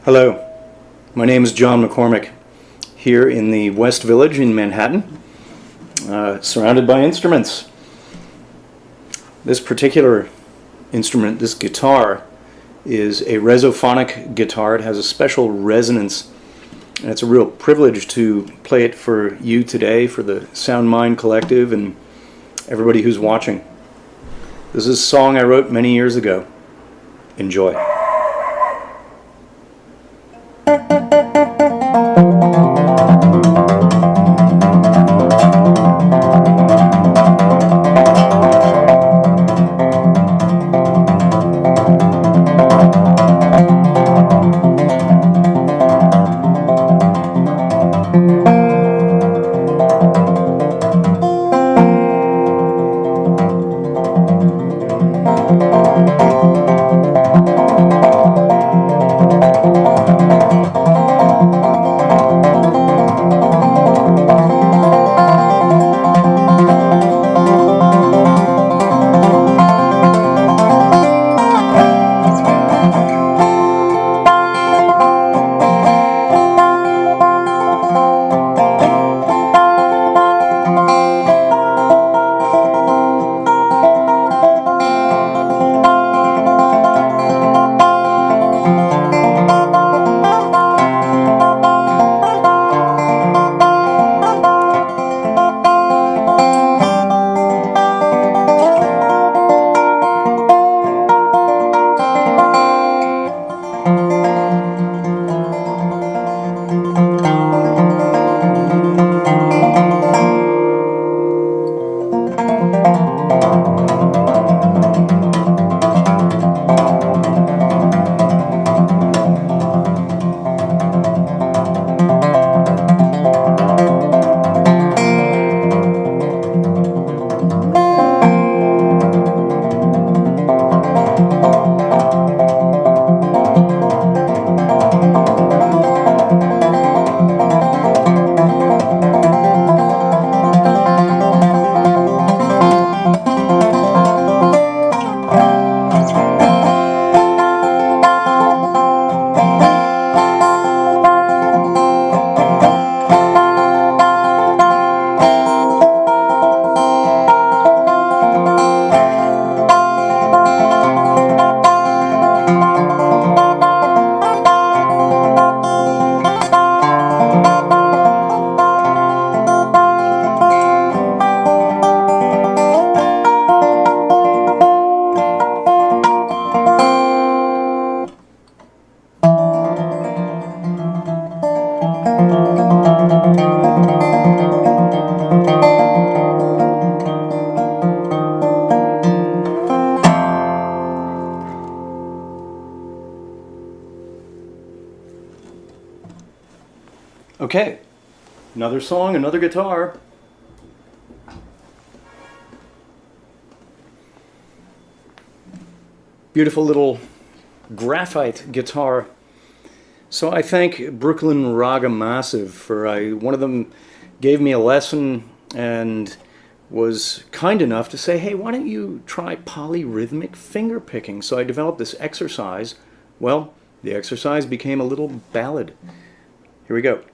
Hello, my name is John McCormick, here in the West Village in Manhattan, surrounded by instruments. This particular instrument, this guitar, is a resophonic guitar. It has a special resonance, and it's a real privilege to play it for you today, for the ResonantMind Collective and everybody who's watching. This is a song I wrote many years ago. Enjoy. Okay, another song, another guitar. Beautiful little graphite guitar. So I thank Brooklyn Raga Massive for one of them gave me a lesson and was kind enough to say, hey, why don't you try polyrhythmic finger picking? So I developed this exercise. Well, the exercise became a little ballad. Here we go.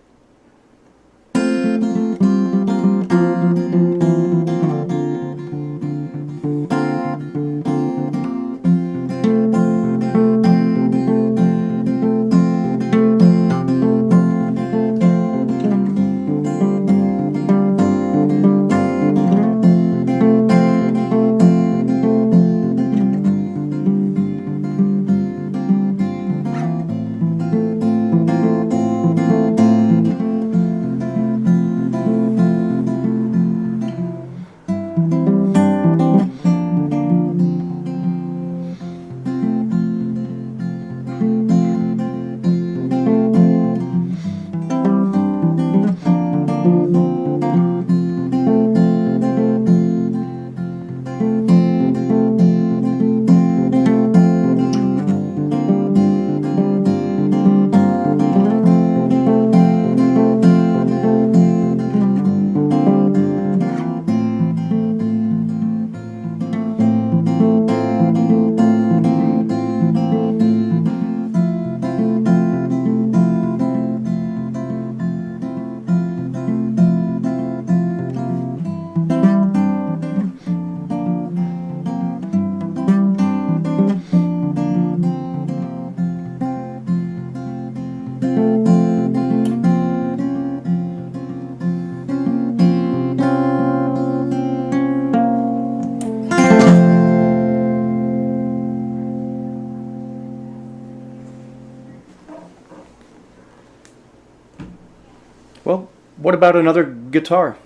Well, what about another guitar?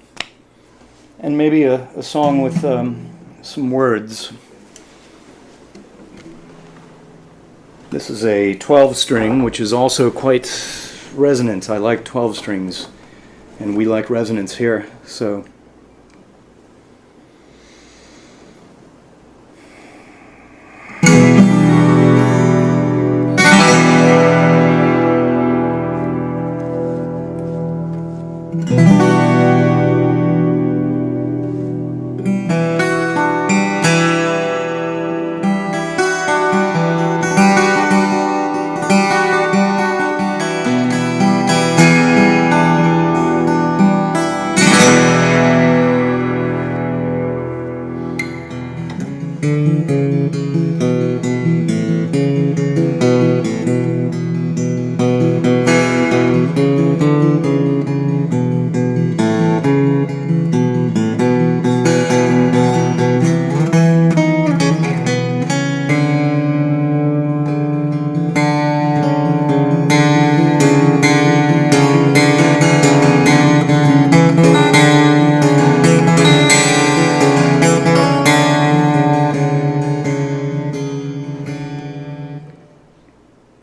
And maybe a song with some words. This is a 12-string, which is also quite resonant. I like 12 strings, and we like resonance here, so...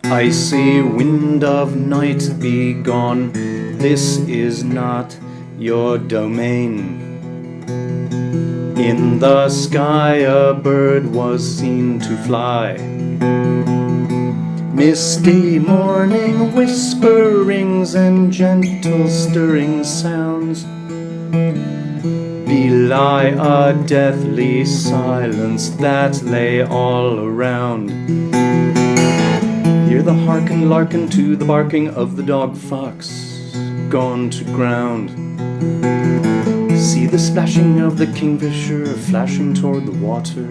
Icy wind of night, be gone, this is not your domain. In the sky a bird was seen to fly. Misty morning whisperings and gentle stirring sounds belie a deathly silence that lay all around. Hear the harken larken to the barking of the dog fox gone to ground. See the splashing of the kingfisher flashing toward the water,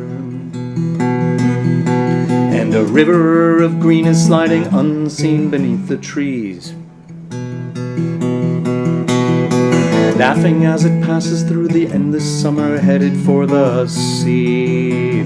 and a river of green is sliding unseen beneath the trees, laughing as it passes through the endless summer headed for the sea.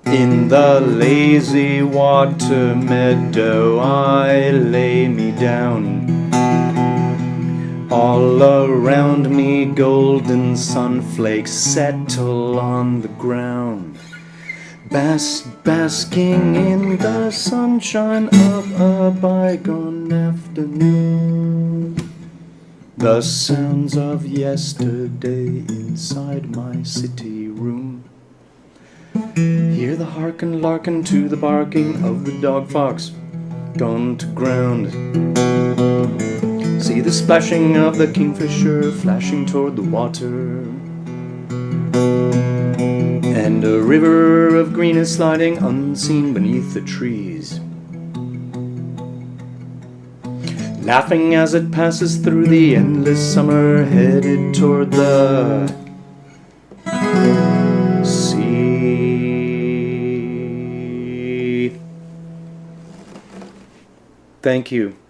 In the lazy water meadow I lay me down. All around me golden sunflakes settle on the ground, basking in the sunshine of a bygone afternoon. The sounds of yesterday inside my city room. Hear the harken larken to the barking of the dog fox gone to ground. See the splashing of the kingfisher flashing toward the water, and a river of green is sliding unseen beneath the trees, laughing as it passes through the endless summer headed toward the Thank you.